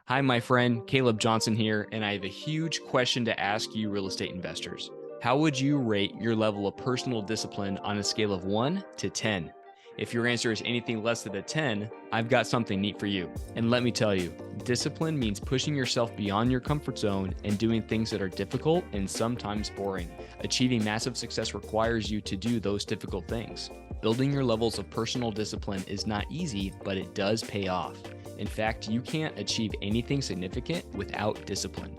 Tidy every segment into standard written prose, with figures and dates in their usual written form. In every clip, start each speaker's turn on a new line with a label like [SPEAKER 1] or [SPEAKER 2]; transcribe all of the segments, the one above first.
[SPEAKER 1] Hi, my friend, Caleb Johnson here, and I have a huge question to ask you, real estate investors. How would you rate your level of personal discipline on a scale of 1 to 10? If your answer is anything less than a 10, I've got something neat for you. And let me tell you, discipline means pushing yourself beyond your comfort zone and doing things that are difficult and sometimes boring. Achieving massive success requires you to do those difficult things. Building your levels of personal discipline is not easy, but it does pay off. In fact, you can't achieve anything significant without discipline.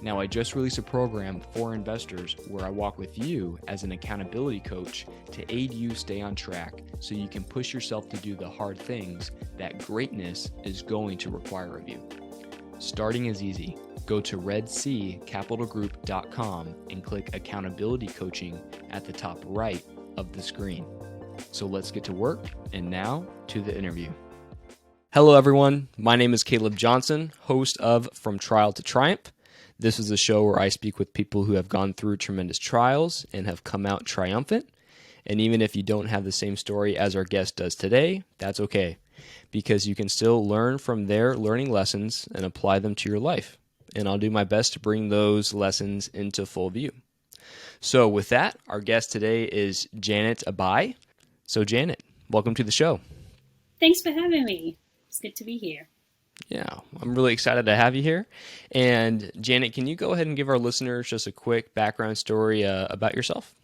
[SPEAKER 1] Now, I just released a program for investors where I walk with you as an accountability coach to aid you stay on track so you can push yourself to do the hard things that greatness is going to require of you. Starting is easy. Go to redccapitalgroup.com and click accountability coaching at the top right of the screen. So let's get to work, and now to the interview. Hello, everyone. My name is Caleb Johnson, host of From Trial to Triumph. This is a show where I speak with people who have gone through tremendous trials and have come out triumphant. And even if you don't have the same story as our guest does today, that's okay, because you can still learn from their learning lessons and apply them to your life. And I'll do my best to bring those lessons into full view. So with that, our guest today is Janet Abai. So Janet, welcome to the show.
[SPEAKER 2] Thanks for having me. It's good to be here.
[SPEAKER 1] Yeah, I'm really excited to have you here. And Janet, can you go ahead and give our listeners just a quick background story about yourself?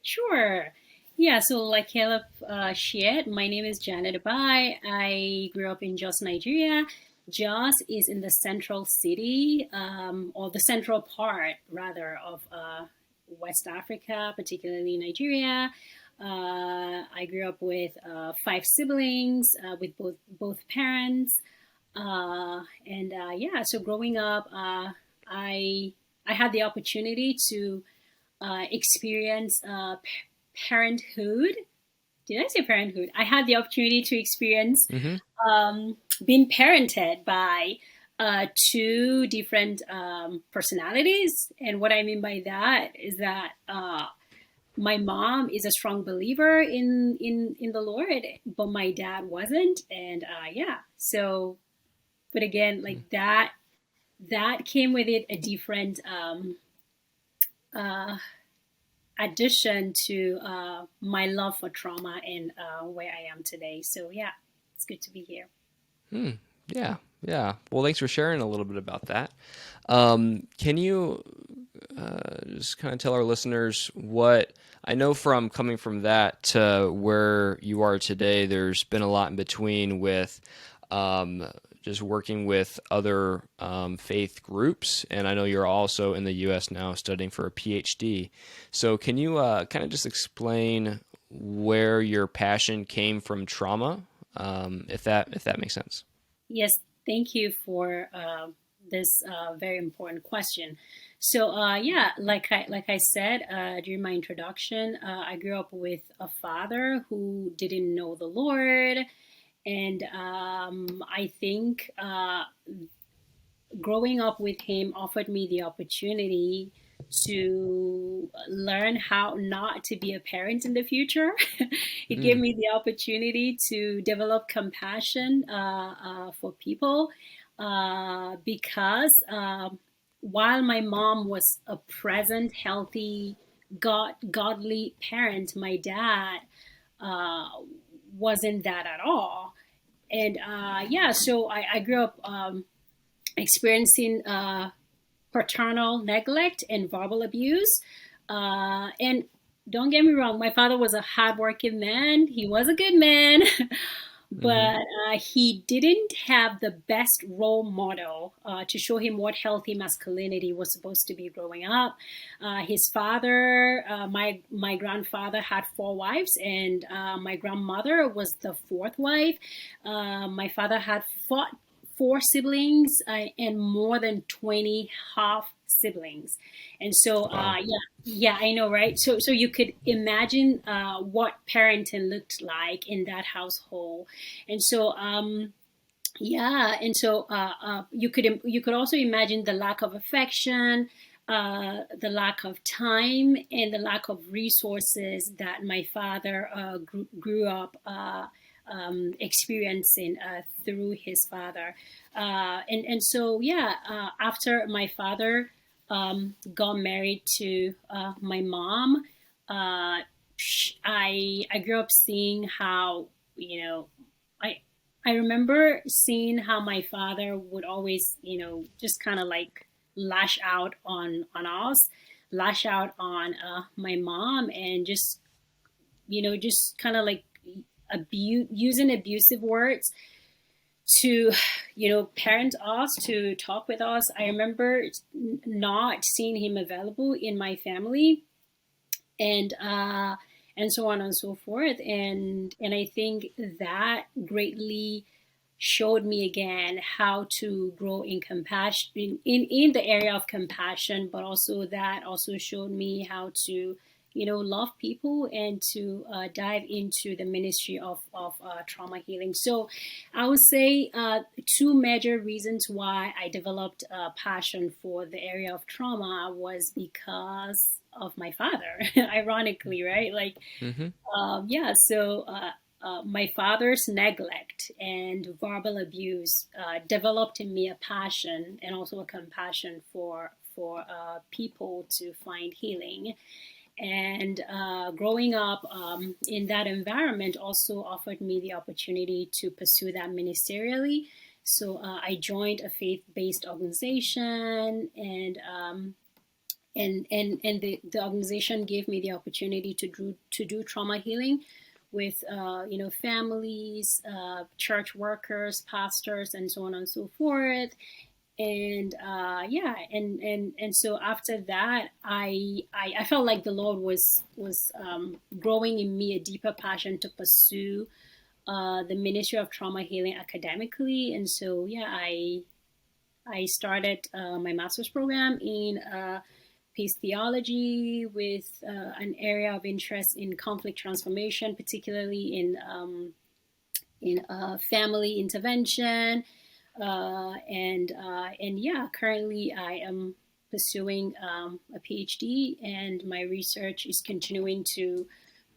[SPEAKER 2] Sure. Yeah, so like Caleb shared, my name is Janet Abai. I grew up in Jos, Nigeria. Jos is in the central city, or the central part, rather, of West Africa, particularly Nigeria. I grew up with 5 siblings, with both parents. So growing up, I had the opportunity to experience parenthood. Did I say parenthood? I had the opportunity to experience being parented by two different personalities. And what I mean by that is that my mom is a strong believer in the Lord, but my dad wasn't. And but again, like that came with it a different addition to my love for trauma and where I am today. So yeah, it's good to be here.
[SPEAKER 1] Yeah. Well, thanks for sharing a little bit about that. Can you just kind of tell our listeners what I know from coming from that to where you are today? There's been a lot in between with just working with other faith groups, and I know you're also in the U.S. now studying for a Ph.D. So can you kind of just explain where your passion came from trauma, if that makes sense?
[SPEAKER 2] Yes, thank you for this very important question. So like I said during my introduction, I grew up with a father who didn't know the Lord, and I think growing up with him offered me the opportunity to learn how not to be a parent in the future. It gave me the opportunity to develop compassion for people because while my mom was a present, healthy, godly parent, my dad wasn't that at all. And so I grew up experiencing paternal neglect and verbal abuse. And don't get me wrong, my father was a hardworking man. He was a good man, but he didn't have the best role model to show him what healthy masculinity was supposed to be growing up. His father, my grandfather, had 4 wives, and my grandmother was the 4th wife. My father had 4 siblings and more than 20 half siblings. And so,
[SPEAKER 1] Wow.
[SPEAKER 2] I know, right? So you could imagine what parenting looked like in that household. And so, you could also imagine the lack of affection, the lack of time, and the lack of resources that my father grew up experiencing through his father. And so, yeah, after my father got married to my mom, I grew up seeing how, I I remember seeing how my father would always, just kind of like lash out on us, lash out on my mom, and just kind of like using abusive words to parent us, to talk with us. I remember not seeing him available in my family, and so on and so forth, and I think that greatly showed me again how to grow in compassion, in the area of compassion, but also that also showed me how to love people, and to dive into the ministry of trauma healing. So I would say two major reasons why I developed a passion for the area of trauma was because of my father. Ironically, right? Like,
[SPEAKER 1] Mm-hmm.
[SPEAKER 2] yeah, so my father's neglect and verbal abuse developed in me a passion and also a compassion for people to find healing. And growing up in that environment also offered me the opportunity to pursue that ministerially. So I joined a faith-based organization, and the organization gave me the opportunity to do trauma healing with families, church workers, pastors, and so on and so forth. And yeah, and so after that, I felt like the Lord was growing in me a deeper passion to pursue the ministry of trauma healing academically. And so yeah, I started my master's program in peace theology with an area of interest in conflict transformation, particularly in family intervention, and yeah, currently I am pursuing a PhD, and my research is continuing to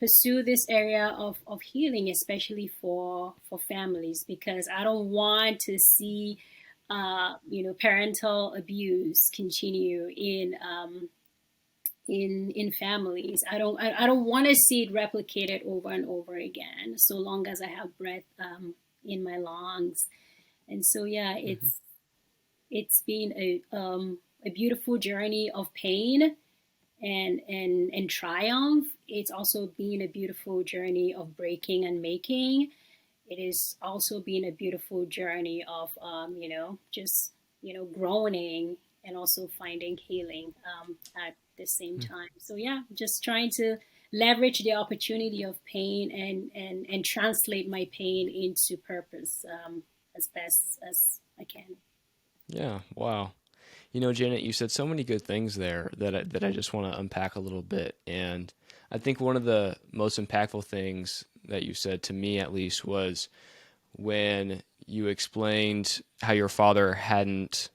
[SPEAKER 2] pursue this area of healing, especially for families, because I don't want to see parental abuse continue in families. I don't want to see it replicated over and over again, so long as I have breath in my lungs. And so yeah,
[SPEAKER 1] Mm-hmm.
[SPEAKER 2] it's been a beautiful journey of pain and triumph. It's also been a beautiful journey of breaking and making. It is also been a beautiful journey of just groaning and also finding healing at the same time. So yeah, just trying to leverage the opportunity of pain, and translate my pain into purpose as best as I can.
[SPEAKER 1] Yeah. Wow. Janet, you said so many good things there that I just want to unpack a little bit. And I think one of the most impactful things that you said, to me at least, was when you explained how your father hadn't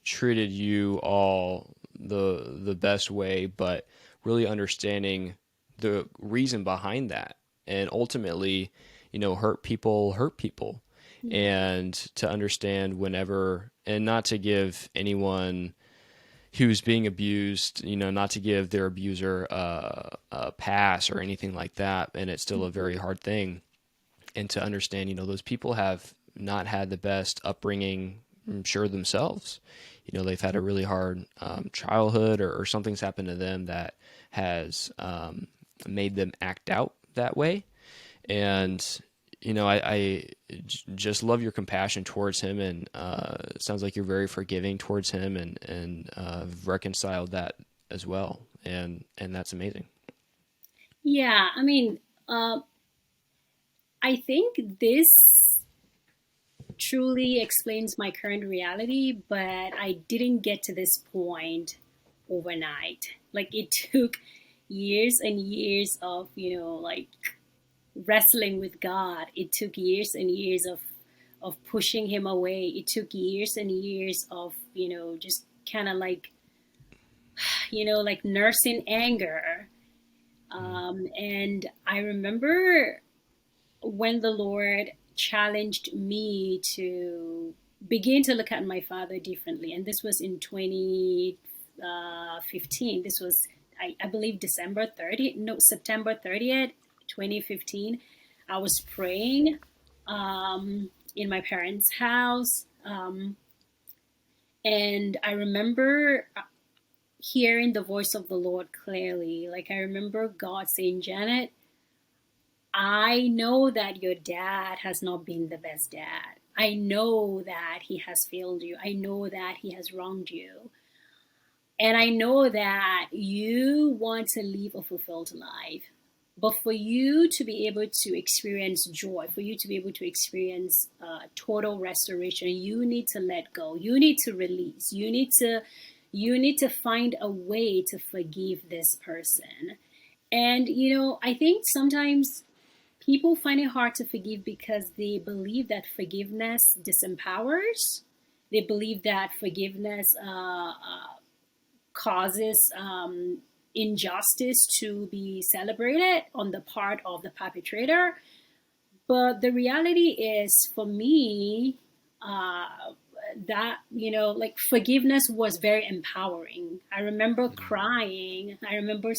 [SPEAKER 1] treated you all the best way, but really understanding the reason behind that. And ultimately, hurt people.
[SPEAKER 2] Yeah.
[SPEAKER 1] And to understand whenever, and not to give anyone who's being abused, not to give their abuser a pass or anything like that. And it's still a very hard thing. And to understand, those people have not had the best upbringing, I'm sure, themselves. They've had a really hard childhood, or something's happened to them that has made them act out that way. And I just love your compassion towards him, and it sounds like you're very forgiving towards him, and reconciled that as well, and that's amazing.
[SPEAKER 2] Yeah, I mean, uh, I think this truly explains my current reality, but I didn't get to this point overnight. Like, it took years and years of, like, wrestling with God. It took years and years of pushing him away. It took years and years of, just kind of like, like nursing anger. And I remember when the Lord challenged me to begin to look at my father differently. And this was in 2015. This was, I believe, September 30th, 2015. I was praying in my parents' house. And I remember hearing the voice of the Lord clearly. Like, I remember God saying, Janet, I know that your dad has not been the best dad. I know that he has failed you. I know that he has wronged you. And I know that you want to live a fulfilled life. But for you to be able to experience joy, for you to be able to experience total restoration, you need to let go. You need to release. You need to find a way to forgive this person. And, I think sometimes people find it hard to forgive because they believe that forgiveness disempowers. They believe that forgiveness causes injustice to be celebrated on the part of the perpetrator. But the reality is, for me, that, like, forgiveness was very empowering. I remember crying. I remember,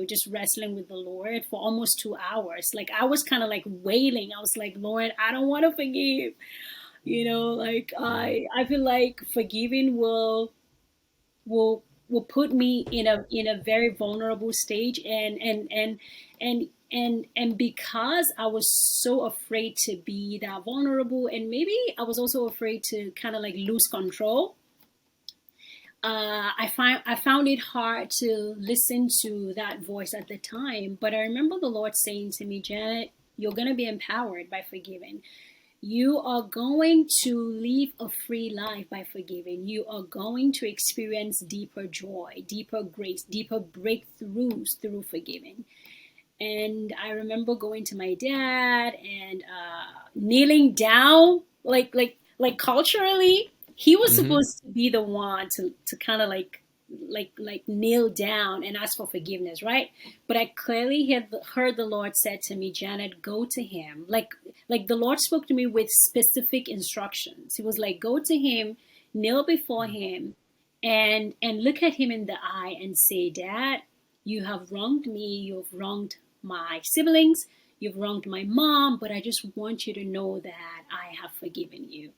[SPEAKER 2] just wrestling with the Lord for almost 2 hours. Like, I was kind of like wailing. I was like, Lord, I don't want to forgive. Like, I feel like forgiving will put me in a very vulnerable stage, and because I was so afraid to be that vulnerable, and maybe I was also afraid to kind of like lose control. I found it hard to listen to that voice at the time, but I remember the Lord saying to me, Janet, you're going to be empowered by forgiving. You are going to live a free life by forgiving. You are going to experience deeper joy, deeper grace, deeper breakthroughs through forgiving. And I remember going to my dad and kneeling down, like culturally, he was supposed to be the one to kind of like kneel down and ask for forgiveness, right? But I clearly heard the Lord said to me, Janet, go to him. Like the Lord spoke to me with specific instructions. He was like, go to him, kneel before him, and look at him in the eye and say, Dad, you have wronged me. You've wronged my siblings. You've wronged my mom. But I just want you to know that I have forgiven you.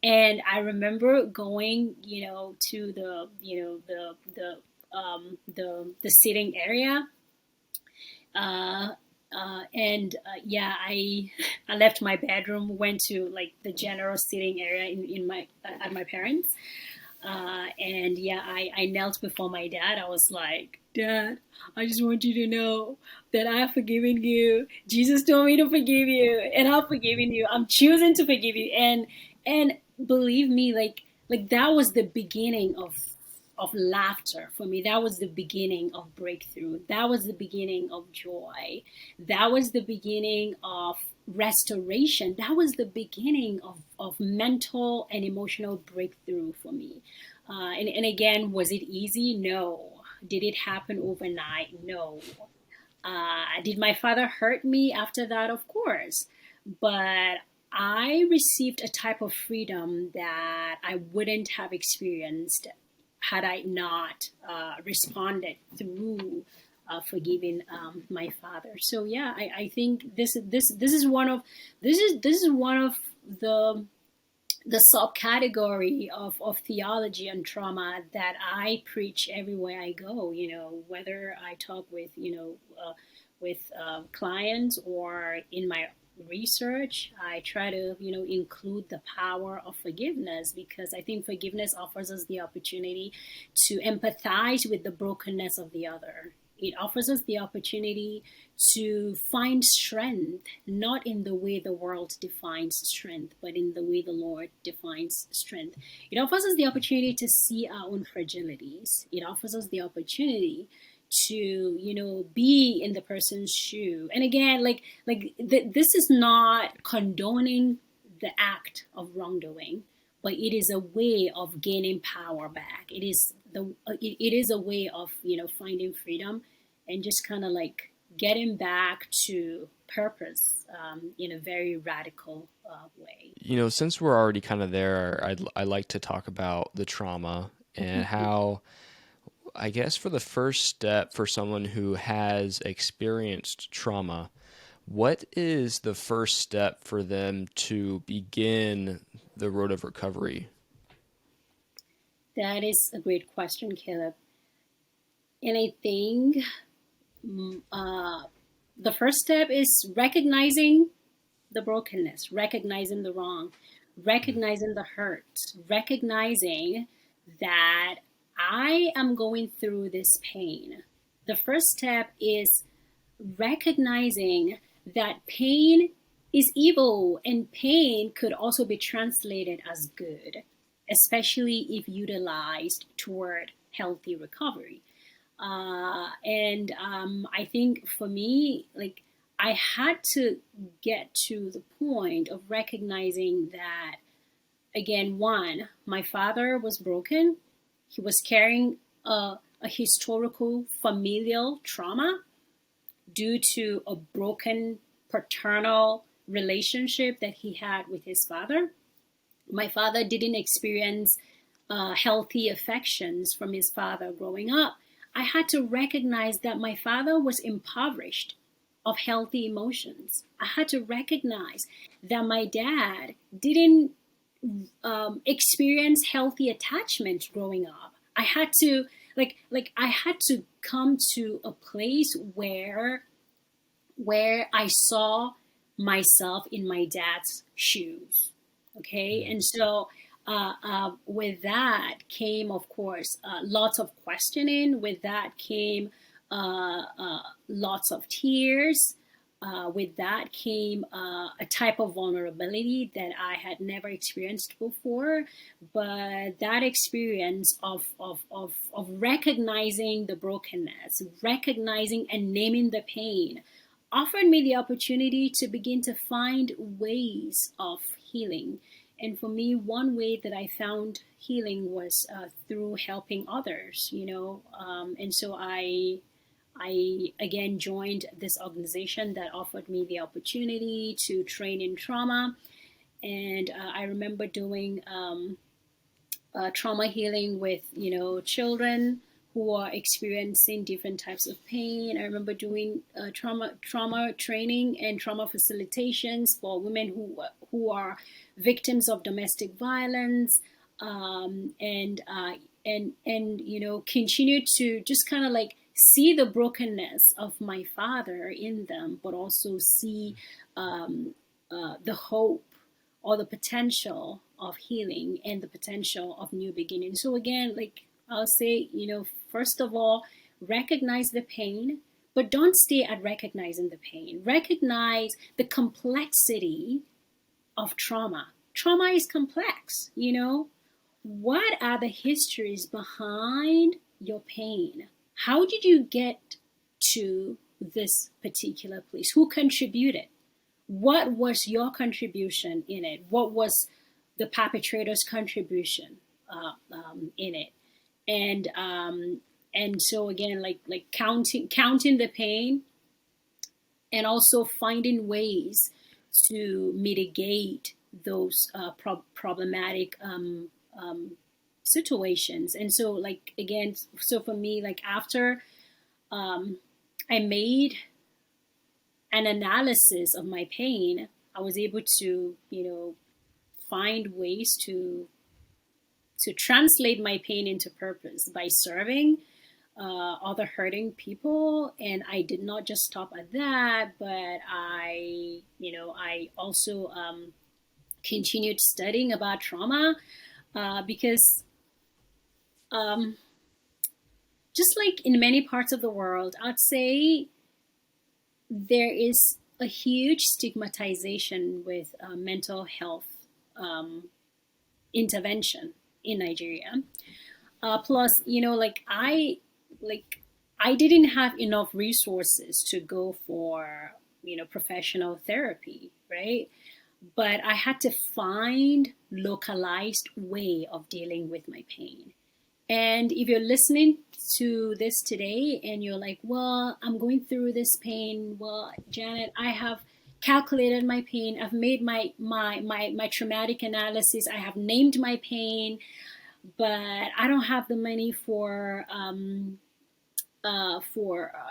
[SPEAKER 2] And I remember going, to the sitting area, I left my bedroom, went to like the general sitting area at my parents, I knelt before my dad. I was like, Dad, I just want you to know that I have forgiven you. Jesus told me to forgive you, and I've forgiven you. I'm choosing to forgive you, and believe me, like that was the beginning of laughter for me. That was the beginning of breakthrough. That was the beginning of joy. That was the beginning of restoration. That was the beginning of mental and emotional breakthrough for me. And again, was it easy? No. Did it happen overnight? No. Did my father hurt me after that? Of course. But I received a type of freedom that I wouldn't have experienced had I not responded through forgiving my father. So yeah, I think this is one of the subcategory of theology and trauma that I preach everywhere I go. Whether I talk with clients or in my research, I try to include the power of forgiveness, because I think forgiveness offers us the opportunity to empathize with the brokenness of the other. It offers us the opportunity to find strength, not in the way the world defines strength, but in the way the Lord defines strength. It offers us the opportunity to see our own fragilities. It offers us the opportunity to be in the person's shoe. And again, this is not condoning the act of wrongdoing, but it is a way of gaining power back. It is a way of finding freedom and just kind of like getting back to purpose in a very radical way.
[SPEAKER 1] Since we're already kind of there, I'd like to talk about the trauma and how, I guess, for the first step for someone who has experienced trauma, what is the first step for them to begin the road of recovery?
[SPEAKER 2] That is a great question, Caleb. And I think the first step is recognizing the brokenness, recognizing the wrong, recognizing the hurt, recognizing that I am going through this pain. The first step is recognizing that pain is evil, and pain could also be translated as good, especially if utilized toward healthy recovery. And I think for me, like, I had to get to the point of recognizing that, again, one, my father was broken. He was carrying a historical familial trauma due to a broken paternal relationship that he had with his father. My father didn't experience healthy affections from his father growing up. I had to recognize that my father was impoverished of healthy emotions. I had to recognize that my dad didn't experience healthy attachment growing up. I had to I had to come to a place where I saw myself in my dad's shoes. Okay, and so with that came, of course, lots of questioning. With that came lots of tears. With that came a type of vulnerability that I had never experienced before. But that experience of recognizing the brokenness, recognizing and naming the pain, offered me the opportunity to begin to find ways of healing. And for me, one way that I found healing was through helping others, and so I again joined this organization that offered me the opportunity to train in trauma. And I remember doing trauma healing with, children who are experiencing different types of pain. I remember doing trauma training and trauma facilitations for women who are victims of domestic violence, and continue to just kind of like see the brokenness of my father in them, but also see the hope or the potential of healing and the potential of new beginnings. So again, like I'll say, first of all, recognize the pain, but don't stay at recognizing the pain. Recognize the complexity of trauma. Trauma is complex, What are the histories behind your pain? How did you get to this particular place? Who contributed? What was your contribution in it? What was the perpetrator's contribution in it? And so again, like counting the pain, and also finding ways to mitigate those problematic situations. And so, like, again, so for me, like, after I made an analysis of my pain, I was able to, find ways to translate my pain into purpose by serving other hurting people. And I did not just stop at that, but I also continued studying about trauma, because just like in many parts of the world, I'd say there is a huge stigmatization with mental health intervention in Nigeria. Plus, I didn't have enough resources to go for, professional therapy, right? But I had to find localized way of dealing with my pain. And if you're listening to this today and you're like, well, I'm going through this pain. Well, Janet, I have calculated my pain. I've made my traumatic analysis. I have named my pain, but I don't have the money for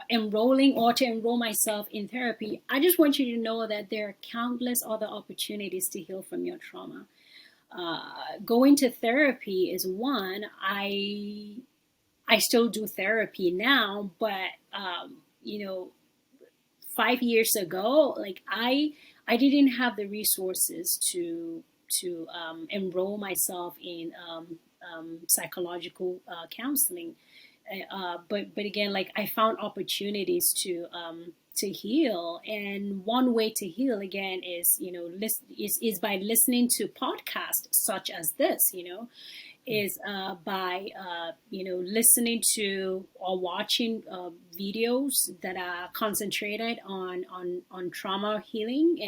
[SPEAKER 2] enrolling or to enroll myself in therapy. I just want you to know that there are countless other opportunities to heal from your trauma. Going to therapy is one. I still do therapy now, but 5 years ago, like I didn't have the resources to enroll myself in psychological counseling. But again, like I found opportunities to heal, and one way to heal again is is by listening to podcasts such as this. Is by listening to or watching videos that are concentrated on trauma healing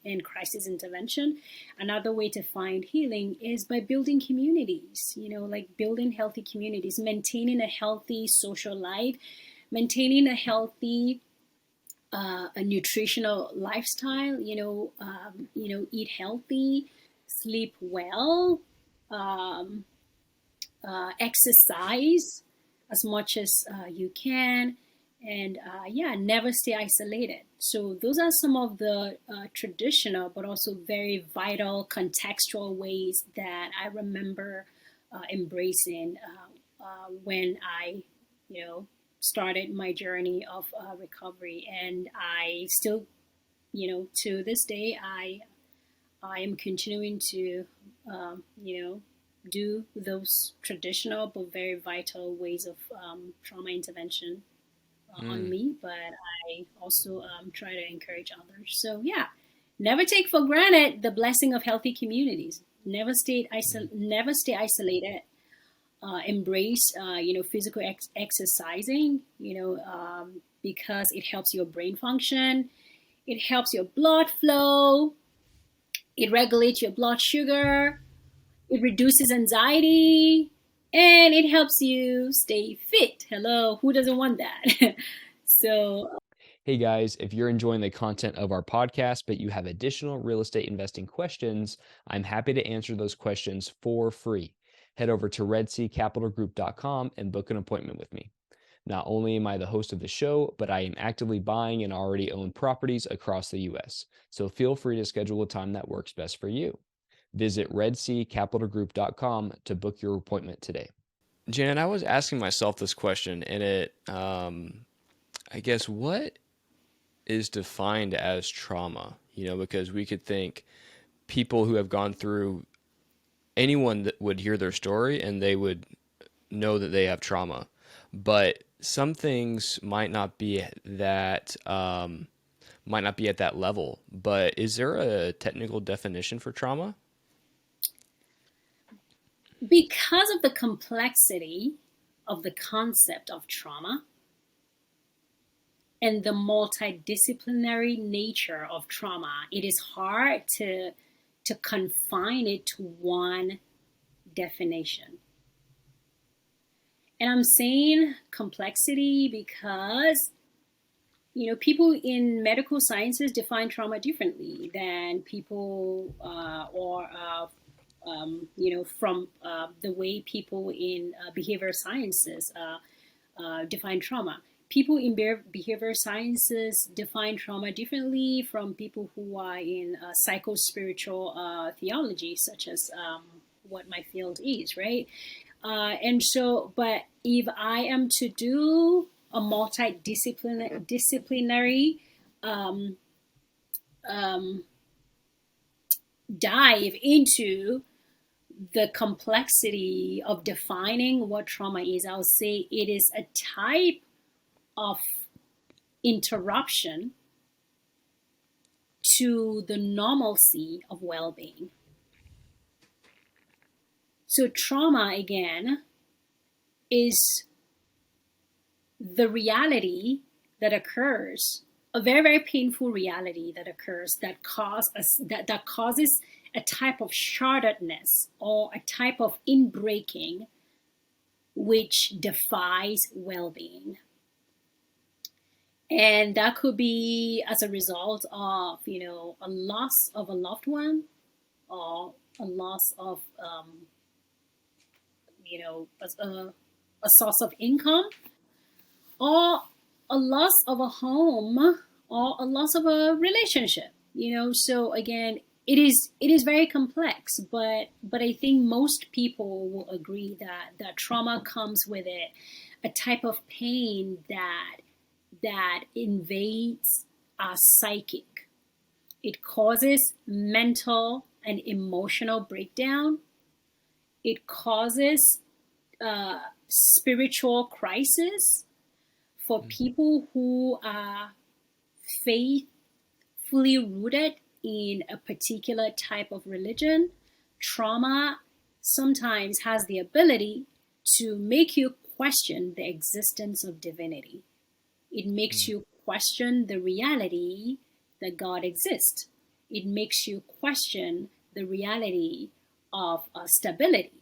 [SPEAKER 2] and crisis intervention. Another way to find healing is by building communities, like building healthy communities, maintaining a healthy social life, maintaining a healthy a nutritional lifestyle, eat healthy, sleep well, exercise as much as you can, and never stay isolated. So those are some of the traditional but also very vital contextual ways that I remember embracing when I started my journey of recovery. And I still, to this day, I am continuing to do those traditional but very vital ways of trauma intervention on me, but I also try to encourage others. So never take for granted the blessing of healthy communities. Never stay isolated. Embrace physical exercising, because it helps your brain function, it helps your blood flow, it regulates your blood sugar, it reduces anxiety, and it helps you stay fit. Hello, who doesn't want that? So,
[SPEAKER 1] Hey guys, if you're enjoying the content of our podcast, but you have additional real estate investing questions, I'm happy to answer those questions for free. Head over to redseacapitalgroup.com and book an appointment with me. Not only am I the host of the show, but I am actively buying and already own properties across the US. So feel free to schedule a time that works best for you. Visit redseacapitalgroup.com to book your appointment today. Janet, I was asking myself this question, and I guess, what is defined as trauma? Because we could think people who have gone through, anyone that would hear their story and they would know that they have trauma, but some things might not be at that level. But is there a technical definition for trauma?
[SPEAKER 2] because of the complexity of the concept of trauma and the multidisciplinary nature of trauma, it is hard to confine it to one definition. And I'm saying complexity because people in medical sciences define trauma differently than people from the way people in behavioral sciences define trauma. People in behavioral sciences define trauma differently from people who are in psycho-spiritual theology, such as what my field is, right? And so, but if I am to do a multidisciplinary dive into the complexity of defining what trauma is, I'll say it is a type of interruption to the normalcy of well-being. So trauma, again, is the reality that occurs, a very, very painful reality that occurs that causes a type of shatteredness or a type of inbreaking which defies well-being. And that could be as a result of, a loss of a loved one, or a loss of, a source of income, or a loss of a home, or a loss of a relationship. So again, it is very complex, but I think most people will agree that trauma comes with it a type of pain that invades our psychic. It causes mental and emotional breakdown. It causes spiritual crisis for people who are faithfully rooted in a particular type of religion. Trauma sometimes has the ability to make you question the existence of divinity. It makes you question the reality that God exists. It makes you question the reality of stability.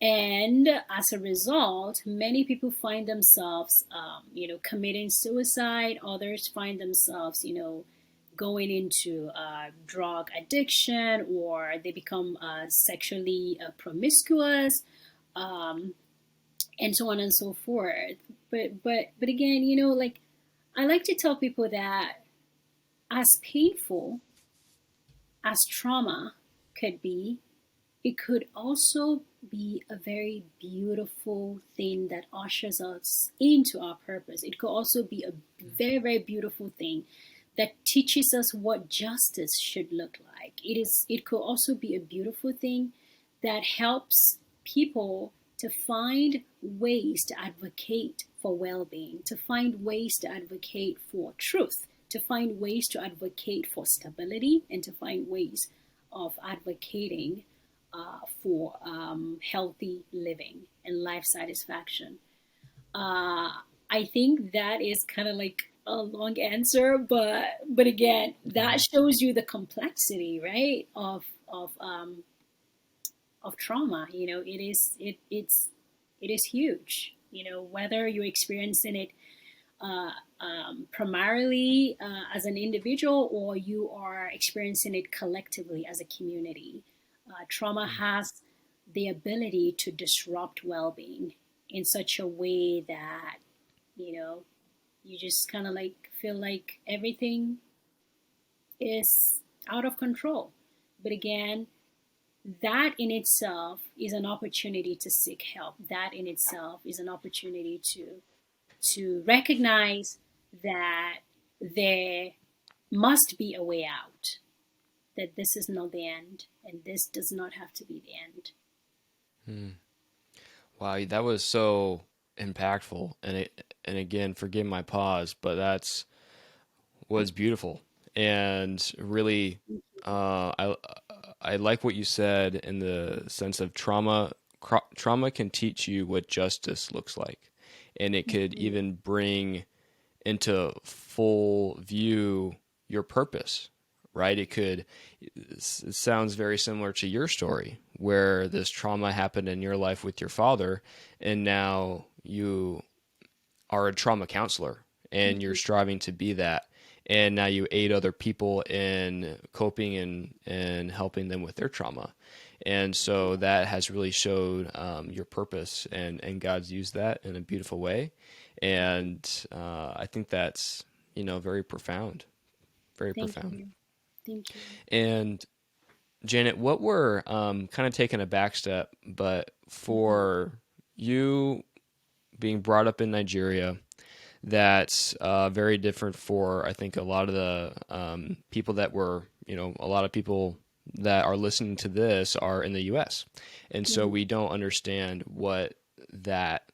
[SPEAKER 2] And as a result, many people find themselves, committing suicide. Others find themselves, going into drug addiction, or they become sexually promiscuous, and so on and so forth. But again, like, I like to tell people that as painful as trauma could be, it could also be a very beautiful thing that ushers us into our purpose. It could also be a very, very beautiful thing that teaches us what justice should look like. It could also be a beautiful thing that helps people to find ways to advocate for well-being, to find ways to advocate for truth, to find ways to advocate for stability, and to find ways of advocating for healthy living and life satisfaction. I think that is kind of like a long answer, but again, that shows you the complexity, right, of trauma. It is huge. Whether you're experiencing it primarily as an individual, or you are experiencing it collectively as a community. Trauma has the ability to disrupt well-being in such a way that, you just kind of like feel like everything is out of control. But again, that in itself is an opportunity to seek help. That in itself is an opportunity to recognize that there must be a way out, that this is not the end, and this does not have to be the end.
[SPEAKER 1] Wow, that was so impactful, and again, forgive my pause, but that's was beautiful, and really, I like what you said in the sense of trauma. Trauma can teach you what justice looks like, and it could even bring into full view your purpose, right? It sounds very similar to your story, where this trauma happened in your life with your father, and now you are a trauma counselor and you're striving to be that. And now you aid other people in coping and helping them with their trauma. And so that has really showed your purpose, and God's used that in a beautiful way. And I think that's, very profound, very
[SPEAKER 2] Thank
[SPEAKER 1] profound.
[SPEAKER 2] you. Thank you.
[SPEAKER 1] And Janet, what we're kind of taking a back step, but for you being brought up in Nigeria, that's very different for, I think, a lot of the people that were, a lot of people that are listening to this are in the U.S. And so we don't understand what that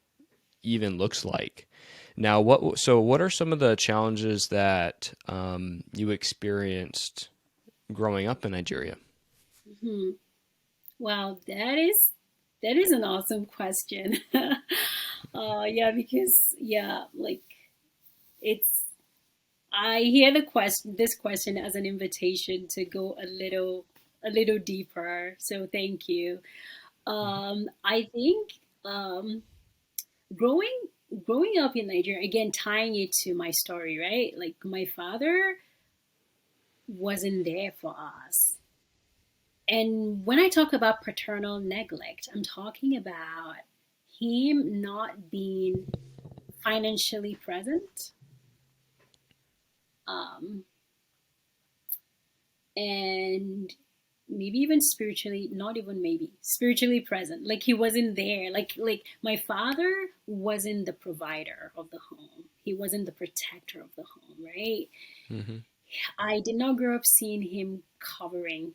[SPEAKER 1] even looks like. Now, what are some of the challenges that you experienced growing up in Nigeria?
[SPEAKER 2] Hmm. Wow, that is an awesome question. Yeah, because like, it's I hear this question as an invitation to go a little deeper. So thank you. I think um, growing growing up in Nigeria, again tying it to my story, right? Like my father wasn't there for us. And when I talk about paternal neglect, I'm talking about him not being financially present, um, and maybe even spiritually, not even maybe spiritually present. Like he wasn't there. Like my father wasn't the provider of the home. He wasn't the protector of the home, right?
[SPEAKER 1] Mm-hmm.
[SPEAKER 2] I did not grow up seeing him covering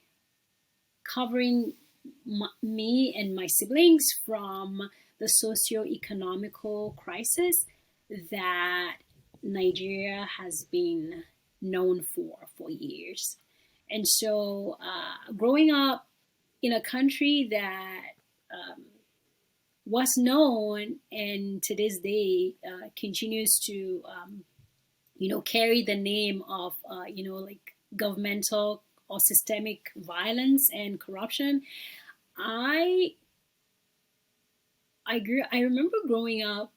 [SPEAKER 2] me and my siblings from the socio-economical crisis that Nigeria has been known for years. And so, growing up in a country that um, was known and to this day continues to, carry the name of, like governmental or systemic violence and corruption, I I remember growing up,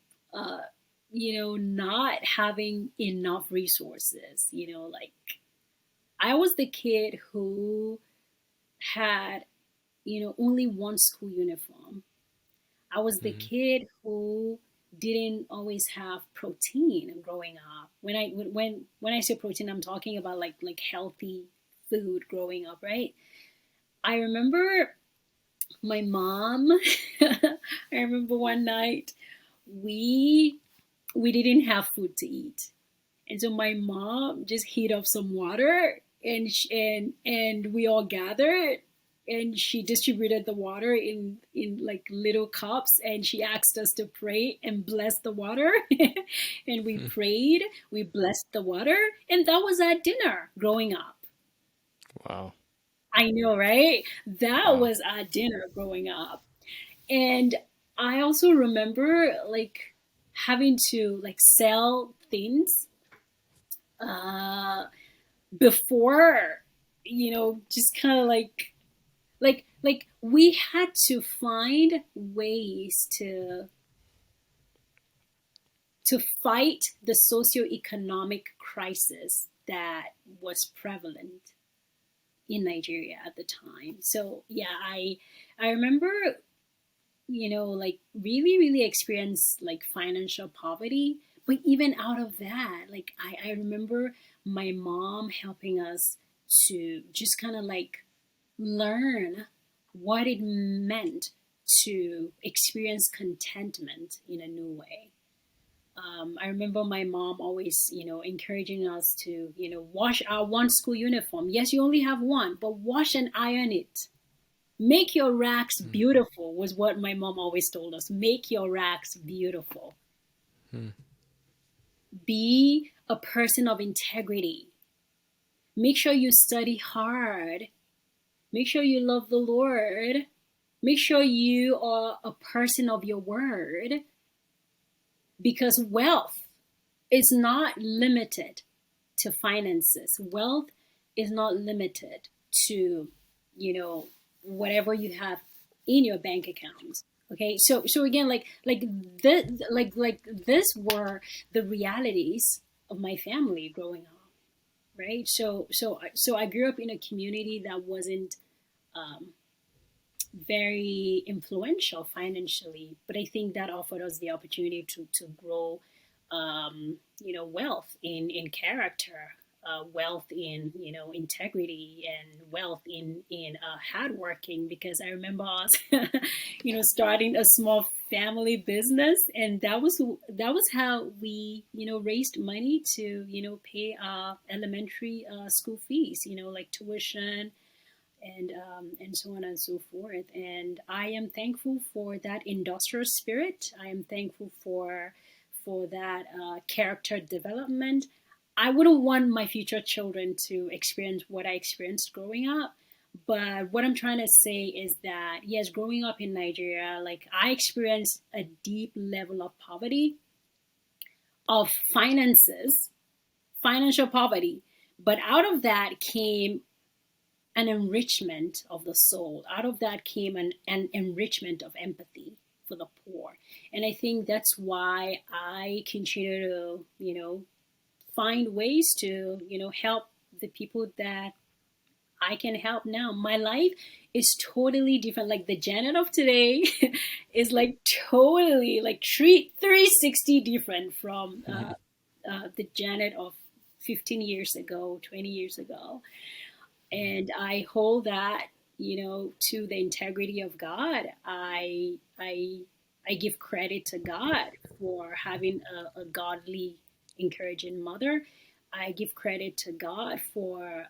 [SPEAKER 2] not having enough resources. Like I was the kid who had, only one school uniform. I was the
[SPEAKER 1] Mm-hmm.
[SPEAKER 2] kid who didn't always have protein growing up. When I say protein, I'm talking about like healthy food growing up, right? I remember my mom. I remember one night we we didn't have food to eat, and so my mom just heat up some water, and we all gathered, and she distributed the water in like little cups, and she asked us to pray and bless the water. And we prayed, we blessed the water, and that was our dinner growing up.
[SPEAKER 1] Wow.
[SPEAKER 2] I know, right? That
[SPEAKER 1] Wow.
[SPEAKER 2] was our dinner growing up. And I also remember like having to like sell things uh before, just kind of like we had to find ways to fight the socioeconomic crisis that was prevalent in Nigeria at the time. So yeah, I remember, like really, really experience like financial poverty. But even out of that, like I remember my mom helping us to just kind of like learn what it meant to experience contentment in a new way. I remember my mom always, encouraging us to, wash our one school uniform. Yes, you only have one, but wash and iron it. Make your racks beautiful was what my mom always told us. Make your racks beautiful.
[SPEAKER 1] Mm-hmm.
[SPEAKER 2] Be a person of integrity. Make sure you study hard. Make sure you love the Lord. Make sure you are a person of your word, because wealth is not limited to finances. Wealth is not limited to, whatever you have in your bank account. Okay, so again, like this were the realities of my family growing up, right? So I grew up in a community that wasn't um, very influential financially, but I think that offered us the opportunity to grow, wealth in character, wealth in, integrity, and wealth in hardworking. Because I remember us, starting a small family business, and that was how we, raised money to, pay elementary school fees, like tuition and so on and so forth. And I am thankful for that industrial spirit. I am thankful for that character development. I wouldn't want my future children to experience what I experienced growing up. But what I'm trying to say is that yes, growing up in Nigeria, like I experienced a deep level of poverty, of finances, financial poverty. But out of that came an enrichment of the soul. Out of that came an enrichment of empathy for the poor. And I think that's why I continue to, find ways to, help the people that I can help now. My life is totally different. Like the Janet of today is like totally like 360 different from the Janet of 15 years ago, 20 years ago. And I hold that, to the integrity of God. I give credit to God for having a godly, encouraging mother. I give credit to God for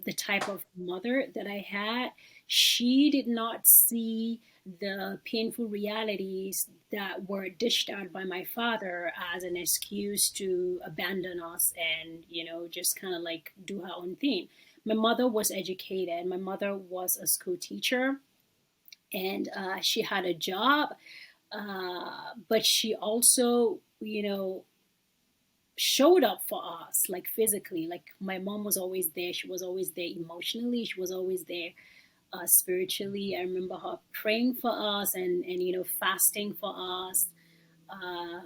[SPEAKER 2] the type of mother that I had. She did not see the painful realities that were dished out by my father as an excuse to abandon us and, just kind of like do her own thing. My mother was educated. My mother was a school teacher, and she had a job, but she also, showed up for us, like physically. Like my mom was always there. She was always there emotionally. She was always there spiritually. I remember her praying for us and fasting for us. Uh,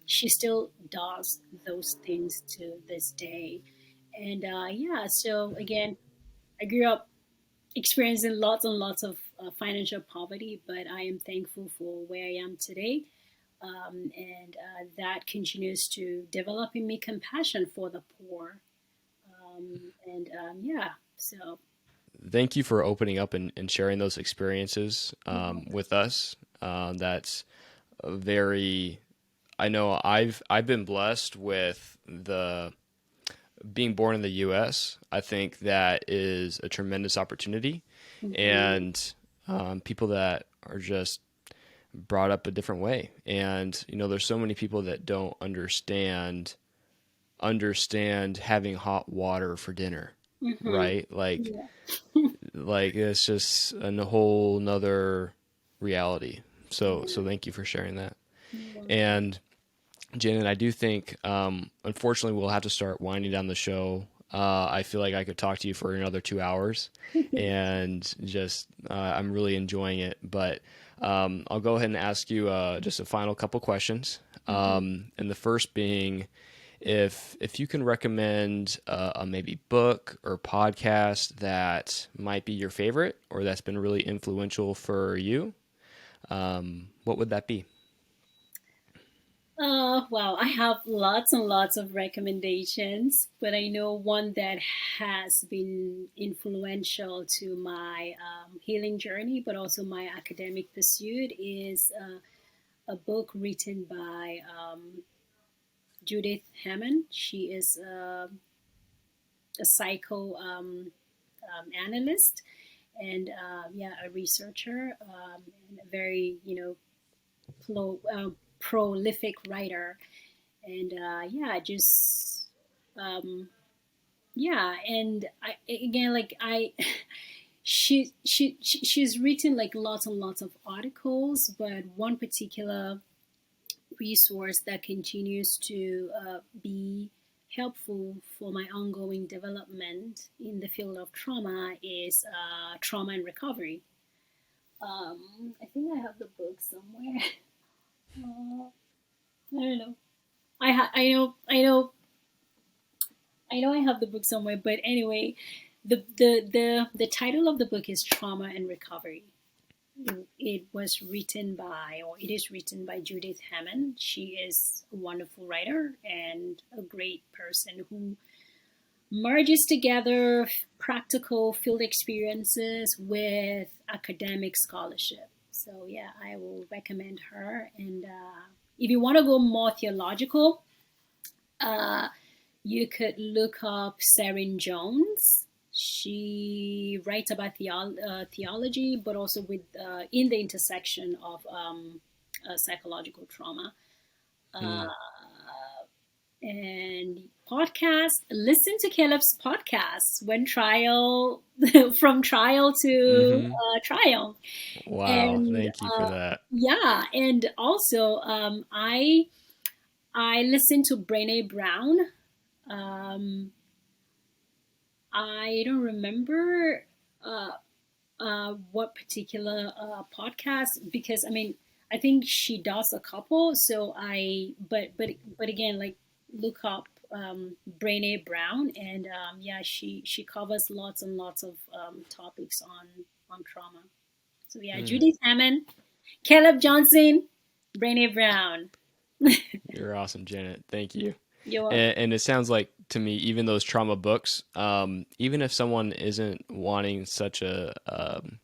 [SPEAKER 2] she still does those things to this day. And yeah, so again, I grew up experiencing lots and lots of financial poverty, but I am thankful for where I am today. And that continues to develop in me compassion for the poor. And yeah, so.
[SPEAKER 1] Thank you for opening up and sharing those experiences
[SPEAKER 2] Yeah.
[SPEAKER 1] with us. That's a very, I know I've been blessed with the being born in the U.S. I think that is a tremendous opportunity,
[SPEAKER 2] Mhm.
[SPEAKER 1] and people that are just brought up a different way. And there's so many people that don't understand having hot water for dinner,
[SPEAKER 2] Mhm.
[SPEAKER 1] right? Like
[SPEAKER 2] Yeah.
[SPEAKER 1] like it's just a whole nother reality. So
[SPEAKER 2] Yeah.
[SPEAKER 1] thank you for sharing that.
[SPEAKER 2] You're welcome.
[SPEAKER 1] And Janet, I do think, unfortunately, we'll have to start winding down the show. I feel like I could talk to you for another 2 hours, and just I'm really enjoying it. But I'll go ahead and ask you just a final couple questions.
[SPEAKER 2] Mhm.
[SPEAKER 1] And the first being, if you can recommend a maybe book or podcast that might be your favorite or that's been really influential for you, what would that be?
[SPEAKER 2] Wow, I have lots and lots of recommendations, but I know one that has been influential to my healing journey, but also my academic pursuit is a book written by Judith Hammond. She is a psycho analyst and yeah, a researcher and a very prolific writer. And yeah, just um, yeah, and I again like I. She's written like lots and lots of articles, but one particular resource that continues to be helpful for my ongoing development in the field of trauma is trauma and recovery. I think I have the book somewhere. I don't know. I know I have the book somewhere, but anyway, the title of the book is Trauma and Recovery. It was written by, or it is written by Judith Hammond. She is a wonderful writer and a great person who merges together practical field experiences with academic scholarship. So yeah, I will recommend her. And if you want to go more theological, uh, you could look up Sarah Jones. She writes about theology, but also with in the intersection of psychological trauma. Uh,
[SPEAKER 1] Hmm.
[SPEAKER 2] and podcast. Listen to Caleb's podcast when trial from trial to
[SPEAKER 1] Mm-hmm.
[SPEAKER 2] trial,
[SPEAKER 1] Wow,
[SPEAKER 2] and
[SPEAKER 1] thank you for that.
[SPEAKER 2] yeah, and also I listen to Brené Brown. Um, I don't remember what particular podcast because I mean I think she does a couple. So but again, like look up Brene Brown, and yeah, she covers lots and lots of topics on trauma. So yeah,
[SPEAKER 1] Mm,
[SPEAKER 2] Judith Hammond, Caleb Johnson, Brene Brown.
[SPEAKER 1] you're awesome, Janet. Thank you.
[SPEAKER 2] You're welcome.
[SPEAKER 1] And it sounds like to me, even those trauma books, even if someone isn't wanting such an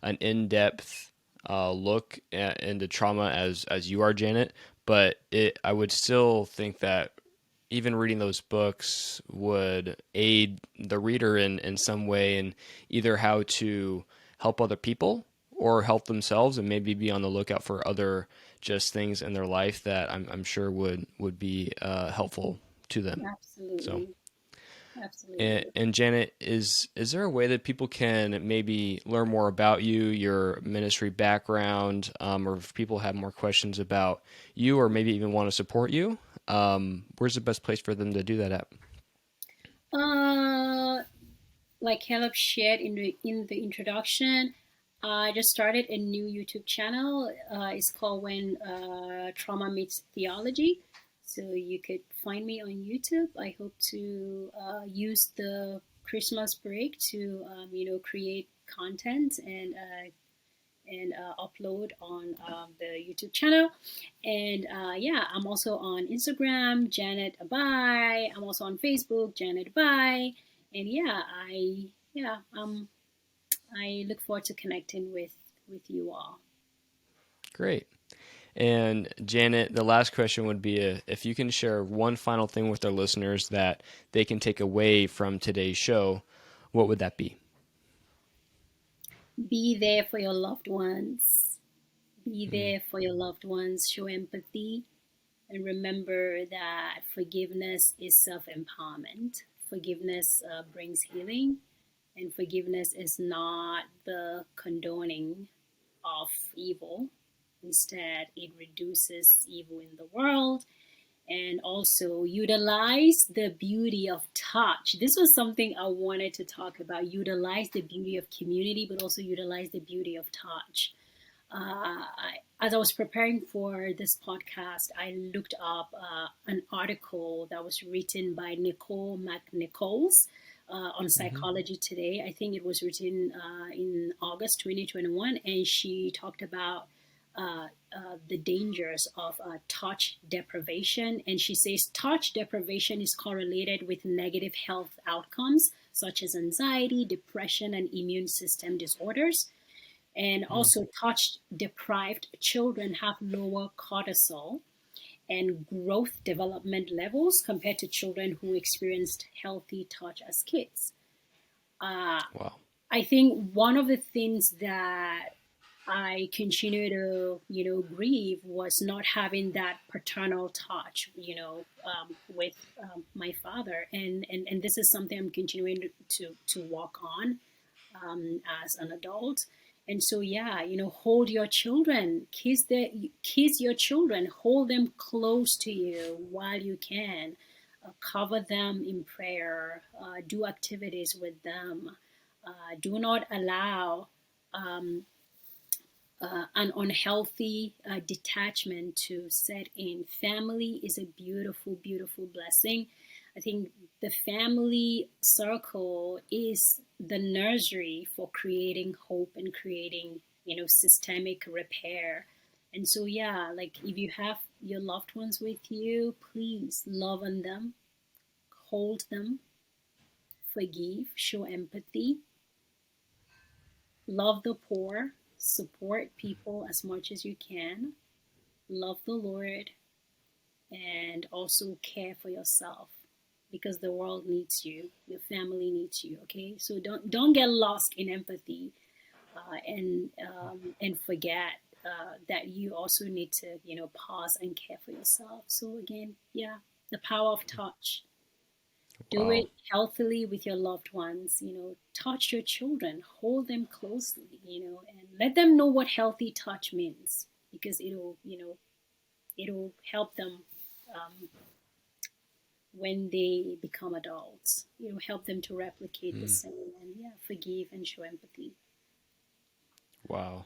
[SPEAKER 1] in-depth look into trauma as you are, Janet, but I would still think that even reading those books would aid the reader in some way in either how to help other people or help themselves, and maybe be on the lookout for other just things in their life that I'm sure would be helpful to them. So,
[SPEAKER 2] Absolutely. Absolutely.
[SPEAKER 1] and Janet, is there a way that people can maybe learn more about you, your ministry background, or if people have more questions about you, or maybe even want to support you? Where's the best place for them to do that at?
[SPEAKER 2] Uh, like Caleb shared in the introduction, I just started a new YouTube channel. It's called When Trauma Meets Theology. So you could find me on YouTube. I hope to use the Christmas break to create content and upload on the YouTube channel. And yeah, I'm also on Instagram, Janet Abai. I'm also on Facebook, Janet Abai. And yeah, I look forward to connecting with you all.
[SPEAKER 1] Great. And Janet, the last question would be if you can share one final thing with our listeners that they can take away from today's show, what would that be?
[SPEAKER 2] Be there for your loved ones. Be
[SPEAKER 1] Mm,
[SPEAKER 2] there for your loved ones. Show empathy. And remember that forgiveness is self empowerment. Forgiveness brings healing. And forgiveness is not the condoning of evil. Instead, it reduces evil in the world, and also utilize the beauty of touch. This was something I wanted to talk about. Utilize the beauty of community, but also utilize the beauty of touch. As I was preparing for this podcast, I looked up an article that was written by Nicole McNichols on
[SPEAKER 1] hmm
[SPEAKER 2] Psychology Today. I think it was written in August 2021, and she talked about the dangers of touch deprivation. And she says touch deprivation is correlated with negative health outcomes such as anxiety, depression, and immune system disorders. And
[SPEAKER 1] mm,
[SPEAKER 2] also, touch deprived children have lower cortisol and growth development levels compared to children who experienced healthy touch as kids. Uh,
[SPEAKER 1] wow.
[SPEAKER 2] I think one of the things that I continue to, grieve was not having that paternal touch, with my father, and this is something I'm continuing to walk on as an adult. And so, yeah, hold your children, kiss your children, hold them close to you while you can, cover them in prayer, do activities with them. Do not allow an unhealthy detachment to set in. Family is a beautiful, beautiful blessing. I think the family circle is the nursery for creating hope and creating, systemic repair. And so, yeah, like if you have your loved ones with you, please love on them, hold them, forgive, show empathy, love the poor, support people as much as you can, love the Lord, and also care for yourself because the world needs you, your family needs you. Okay, so don't get lost in empathy and forget that you also need to pause and care for yourself. So again, yeah, the power of touch. Do
[SPEAKER 1] Wow.
[SPEAKER 2] it healthily with your loved ones. Touch your children, hold them closely. And let them know what healthy touch means because it'll help them um, when they become adults. Help them to replicate the
[SPEAKER 1] Mm,
[SPEAKER 2] same and yeah, forgive and show empathy.
[SPEAKER 1] wow.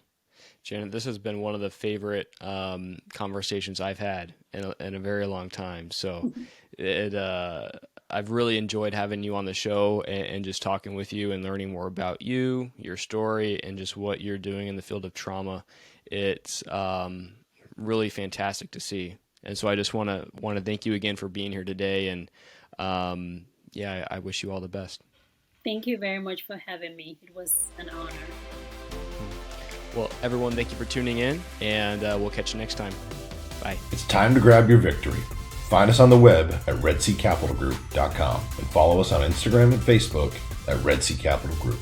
[SPEAKER 1] Janet, this has been one of the favorite conversations I've had in a very long time. So I've really enjoyed having you on the show and just talking with you and learning more about you, your story, and just what you're doing in the field of trauma. It's really fantastic to see. And so I just want to thank you again for being here today. And I wish you all the best.
[SPEAKER 2] Thank you very much for having me. It was an honor.
[SPEAKER 1] Well, everyone, thank you for tuning in, and we'll catch you next time. Bye.
[SPEAKER 3] It's time to grab your victory. Find us on the web at redseacapitalgroup.com and follow us on Instagram and Facebook at Red Sea Capital Group.